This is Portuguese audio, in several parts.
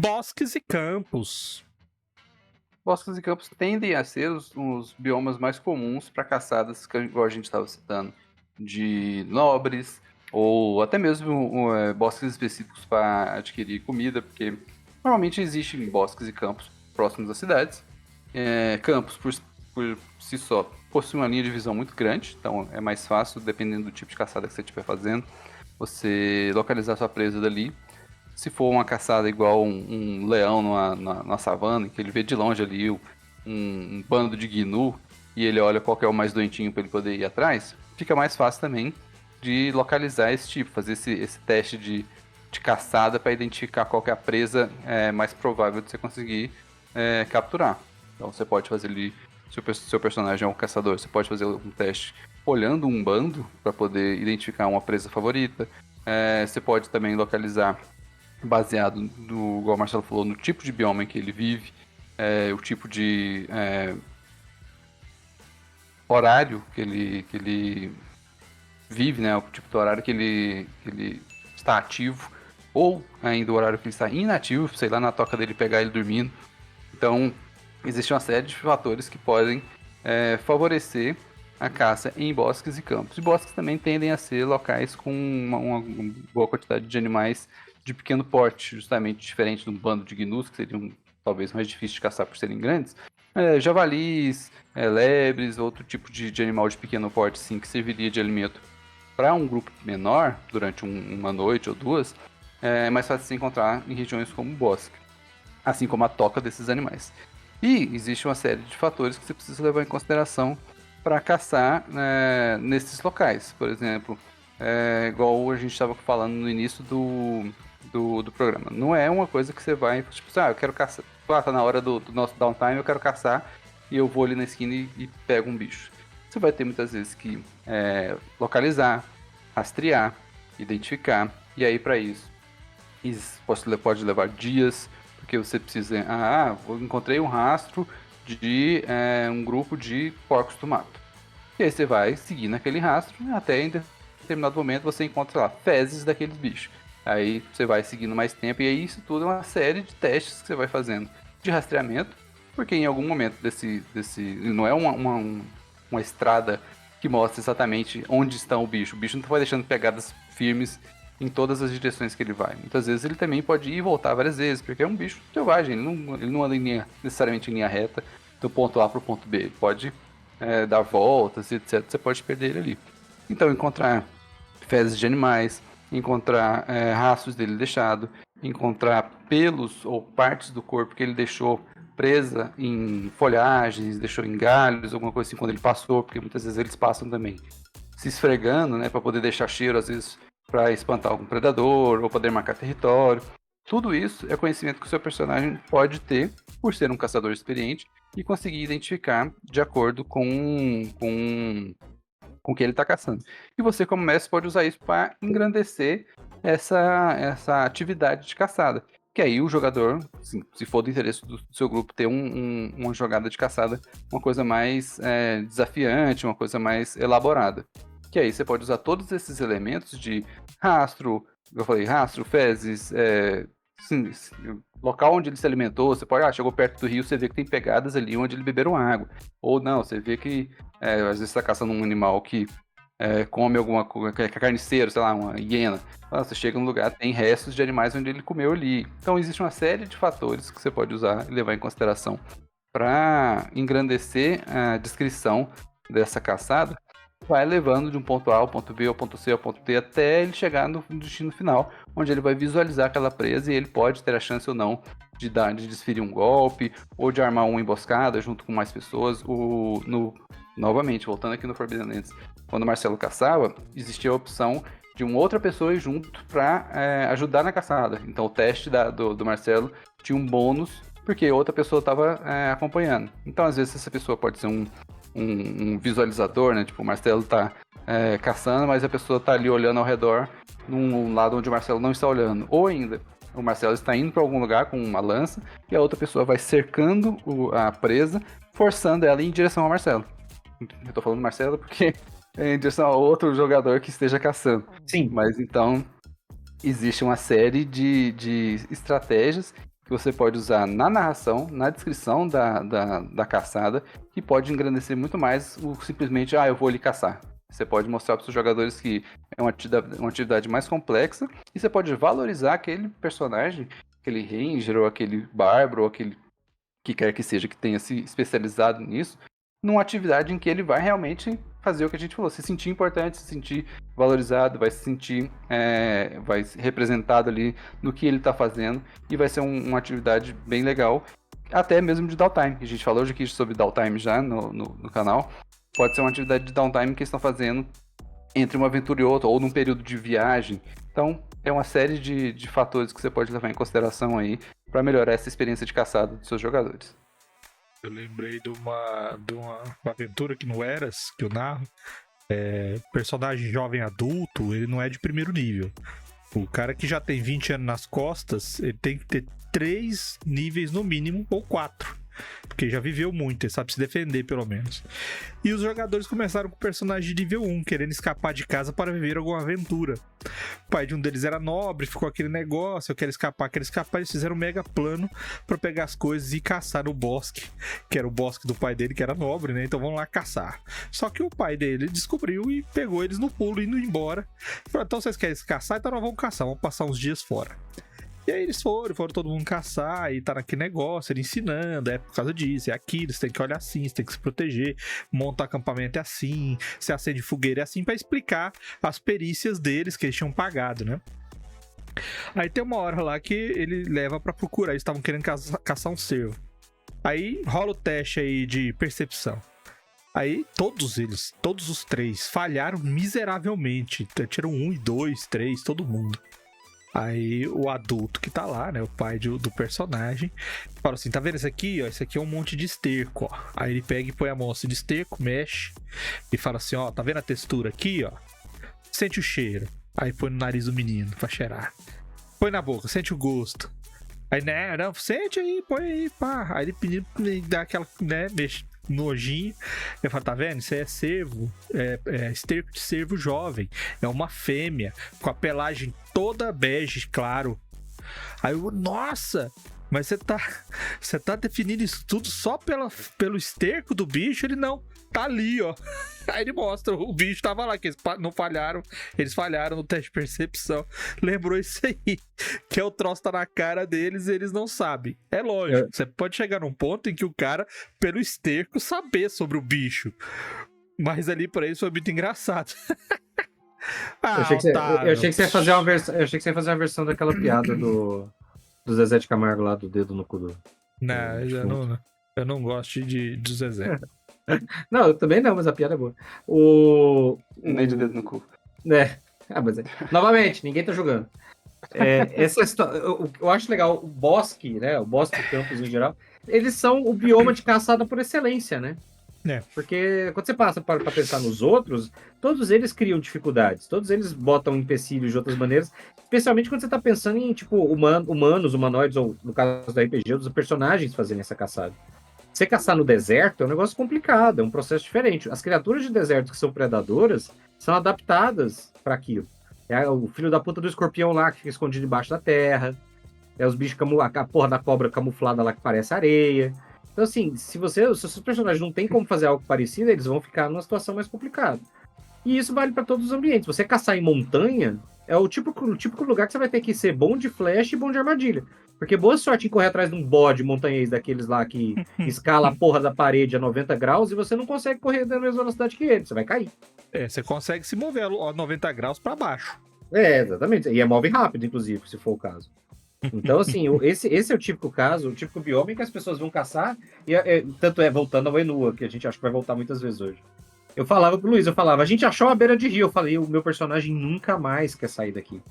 Bosques e campos. Bosques e campos tendem a ser os biomas mais comuns para caçadas, igual a gente estava citando, de nobres, ou até mesmo bosques específicos para adquirir comida, porque normalmente existem bosques e campos próximos às cidades. Campos, por si só, possuem uma linha de visão muito grande, então é mais fácil, dependendo do tipo de caçada que você estiver fazendo, você localizar sua presa dali. Se for uma caçada igual um leão numa savana, que ele vê de longe ali um bando de gnu e ele olha qual que é o mais doentinho para ele poder ir atrás, fica mais fácil também de localizar esse tipo, fazer esse teste de caçada para identificar qual que é a presa mais provável de você conseguir capturar. Então você pode fazer ali, se o seu personagem é um caçador, você pode fazer um teste olhando um bando para poder identificar uma presa favorita. Você pode também localizar baseado no, igual o Marcelo falou, no tipo de bioma em que ele vive, o tipo de horário que ele vive, né? O tipo de horário que ele está ativo, ou ainda o horário que ele está inativo, sei lá, na toca dele pegar ele dormindo. Então, existe uma série de fatores que podem favorecer a caça em bosques e campos. E bosques também tendem a ser locais com uma boa quantidade de animais de pequeno porte, justamente diferente de um bando de gnus, que seriam talvez mais difíceis de caçar por serem grandes. Javalis, lebres, outro tipo de animal de pequeno porte, sim, que serviria de alimento para um grupo menor, durante uma noite ou duas, é mais fácil de se encontrar em regiões como o bosque, assim como a toca desses animais. E existe uma série de fatores que você precisa levar em consideração para caçar nesses locais. Por exemplo, igual a gente estava falando no início do programa. Não é uma coisa que você vai, tipo, eu quero caçar. Tá na hora do nosso downtime, eu quero caçar e eu vou ali na esquina e pego um bicho. Você vai ter muitas vezes que localizar, rastrear, identificar, e aí para isso pode levar dias, porque você precisa. Eu encontrei um rastro de um grupo de porcos do mato. E aí você vai seguir naquele rastro até em determinado momento você encontra, sei lá, fezes daqueles bichos. Aí você vai seguindo mais tempo, e aí isso tudo é uma série de testes que você vai fazendo de rastreamento, porque em algum momento não é uma estrada que mostra exatamente onde está o bicho. O bicho não vai deixando pegadas firmes em todas as direções que ele vai. Muitas vezes ele também pode ir e voltar várias vezes, porque é um bicho selvagem, ele não anda necessariamente em linha reta do ponto A para o ponto B. Ele pode dar voltas, etc. Você pode perder ele ali. Então, encontrar fezes de animais, encontrar rastros dele deixado, encontrar pelos ou partes do corpo que ele deixou presa em folhagens, deixou em galhos, alguma coisa assim quando ele passou, porque muitas vezes eles passam também se esfregando, né, para poder deixar cheiro, às vezes para espantar algum predador ou poder marcar território. Tudo isso é conhecimento que o seu personagem pode ter por ser um caçador experiente e conseguir identificar de acordo com o que ele está caçando. E você, como mestre, pode usar isso para engrandecer essa atividade de caçada. Que aí o jogador, assim, se for do interesse do seu grupo, ter uma jogada de caçada, uma coisa mais desafiante, uma coisa mais elaborada. Que aí você pode usar todos esses elementos de rastro, eu falei, rastro, fezes, sim, local onde ele se alimentou, você pode, chegou perto do rio, você vê que tem pegadas ali onde ele beberam água. Ou não, você vê que às vezes você está caçando um animal que come alguma coisa, que é carniceiro, sei lá, uma hiena. Você chega num lugar, tem restos de animais onde ele comeu ali. Então existe uma série de fatores que você pode usar e levar em consideração para engrandecer a descrição dessa caçada, vai levando de um ponto A ao ponto B, ao ponto C, ao ponto D, até ele chegar no destino final, onde ele vai visualizar aquela presa e ele pode ter a chance ou não de desferir um golpe, ou de armar uma emboscada junto com mais pessoas. Novamente, voltando aqui no Forbidden Lands, quando o Marcelo caçava, existia a opção de uma outra pessoa ir junto para ajudar na caçada. Então o teste do Marcelo tinha um bônus, porque outra pessoa estava acompanhando. Então às vezes essa pessoa pode ser um visualizador, né? Tipo, o Marcelo tá caçando, mas a pessoa tá ali olhando ao redor, num lado onde o Marcelo não está olhando. Ou ainda, o Marcelo está indo para algum lugar com uma lança e a outra pessoa vai cercando a presa, forçando ela em direção ao Marcelo. Eu tô falando Marcelo porque é em direção a outro jogador que esteja caçando. Sim. Mas então, existe uma série de estratégias que você pode usar na narração, na descrição da caçada, que pode engrandecer muito mais o simplesmente, eu vou ali caçar. Você pode mostrar para os seus jogadores que é uma atividade mais complexa, e você pode valorizar aquele personagem, aquele ranger, ou aquele bárbaro, ou aquele que quer que seja que tenha se especializado nisso, numa atividade em que ele vai realmente fazer o que a gente falou, se sentir importante, se sentir valorizado, vai se sentir vai ser representado ali no que ele está fazendo, e vai ser uma atividade bem legal, até mesmo de downtime, que a gente falou hoje aqui sobre downtime já no canal. Pode ser uma atividade de downtime que eles estão fazendo entre uma aventura e outra, ou num período de viagem. Então, é uma série de fatores que você pode levar em consideração aí para melhorar essa experiência de caçada dos seus jogadores. Eu lembrei de uma aventura que no Eras, que eu narro. Personagem jovem adulto, ele não é de primeiro nível. O cara que já tem 20 anos nas costas, ele tem que ter 3 níveis no mínimo, ou 4. Porque já viveu muito, ele sabe se defender pelo menos. E os jogadores começaram com o personagem de nível 1, querendo escapar de casa para viver alguma aventura. O pai de um deles era nobre, ficou aquele negócio, eu quero escapar. Eles fizeram um mega plano para pegar as coisas e caçar no bosque, que era o bosque do pai dele, que era nobre, né? Então vamos lá caçar. Só que o pai dele descobriu e pegou eles no pulo, indo embora. Falou, então vocês querem caçar? Então nós vamos caçar, vamos passar uns dias fora. E aí eles foram todo mundo caçar, e tá naquele negócio, ele ensinando, por causa disso, é aquilo, você tem que olhar assim, você tem que se proteger, montar acampamento é assim, se acende fogueira é assim, pra explicar as perícias deles que eles tinham pagado, né? Aí tem uma hora lá que ele leva pra procurar, eles estavam querendo caçar um cervo. Aí rola o teste aí de percepção. Aí todos os 3 falharam miseravelmente, tiram 1 e 2, 3, todo mundo. Aí o adulto que tá lá, né, o pai do personagem, fala assim, tá vendo esse aqui, ó, esse aqui é um monte de esterco, ó. Aí ele pega e põe a mão assim de esterco, mexe, e fala assim, ó, tá vendo a textura aqui, ó? Sente o cheiro. Aí põe no nariz do menino pra cheirar. Põe na boca, sente o gosto. Aí, né, não, sente aí, põe aí, pá. Aí ele dá aquela, né, mexe nojinho. Eu falo, tá vendo? Isso aí é cervo, esterco de cervo jovem. É uma fêmea, com a pelagem toda bege, claro. Aí eu, nossa, mas você tá definindo isso tudo só pelo esterco do bicho? Ele não, tá ali, ó. Aí ele mostra, o bicho tava lá, que eles não falharam, eles falharam no teste de percepção. Lembrou isso aí, que é o troço tá na cara deles e eles não sabem. É lógico, você pode chegar num ponto em que o cara, pelo esterco, saber sobre o bicho. Mas ali pra eles foi muito engraçado. Eu achei que você ia fazer uma versão. Eu achei que você ia fazer uma versão daquela piada do Zezé de Camargo lá, do dedo no cu do. Não, eu não gosto do Zezé. Não, eu também não, mas a piada é boa. Nem de dedo no cu. Mas novamente, ninguém tá jogando. Essa história, eu acho legal, o bosque, né? O bosque e campos em geral, eles são o bioma de caçada por excelência, né? Porque quando você passa para pensar nos outros, todos eles criam dificuldades, todos eles botam empecilhos de outras maneiras, especialmente quando você tá pensando em, tipo, humanos, humanoides, ou no caso da RPG, os personagens fazerem essa caçada. Você caçar no deserto é um negócio complicado, é um processo diferente. As criaturas de deserto que são predadoras são adaptadas para aquilo. É o filho da puta do escorpião lá que fica escondido debaixo da terra, os bichos, a porra da cobra camuflada lá que parece areia. Então, assim, se os seus personagens não tem como fazer algo parecido, eles vão ficar numa situação mais complicada. E isso vale para todos os ambientes. Você caçar em montanha é o típico lugar que você vai ter que ser bom de flecha e bom de armadilha. Porque boa sorte em correr atrás de um bode montanhês daqueles lá que escala a porra da parede a 90 graus e você não consegue correr da mesma velocidade que ele, você vai cair. Você consegue se mover a 90 graus para baixo. Exatamente. E move rápido, inclusive, se for o caso. Então, assim, esse é o típico caso, o típico bioma em que as pessoas vão caçar, tanto voltando ao Enua, que a gente acha que vai voltar muitas vezes hoje. Eu falava pro Luiz, a gente achou a beira de rio, eu falei, o meu personagem nunca mais quer sair daqui.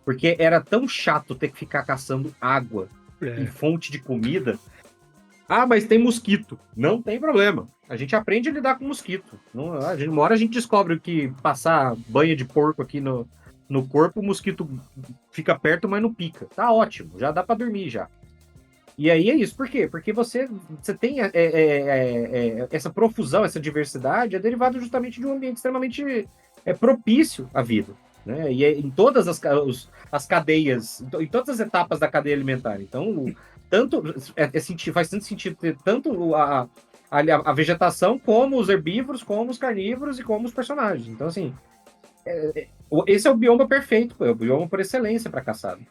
Porque era tão chato ter que ficar caçando água e fonte de comida. Ah, mas tem mosquito. Não tem problema. A gente aprende a lidar com mosquito. Uma hora a gente descobre que passar banha de porco aqui no corpo, o mosquito fica perto, mas não pica. Tá ótimo, já dá pra dormir já. E aí é isso, por quê? Porque você tem essa profusão, essa diversidade, é derivado justamente de um ambiente extremamente propício à vida. né? E é em todas as cadeias, em todas as etapas da cadeia alimentar. Então, faz tanto sentido ter tanto a vegetação, como os herbívoros, como os carnívoros e como os personagens. Então, assim, esse é o bioma perfeito, pô, é o bioma por excelência para caçada.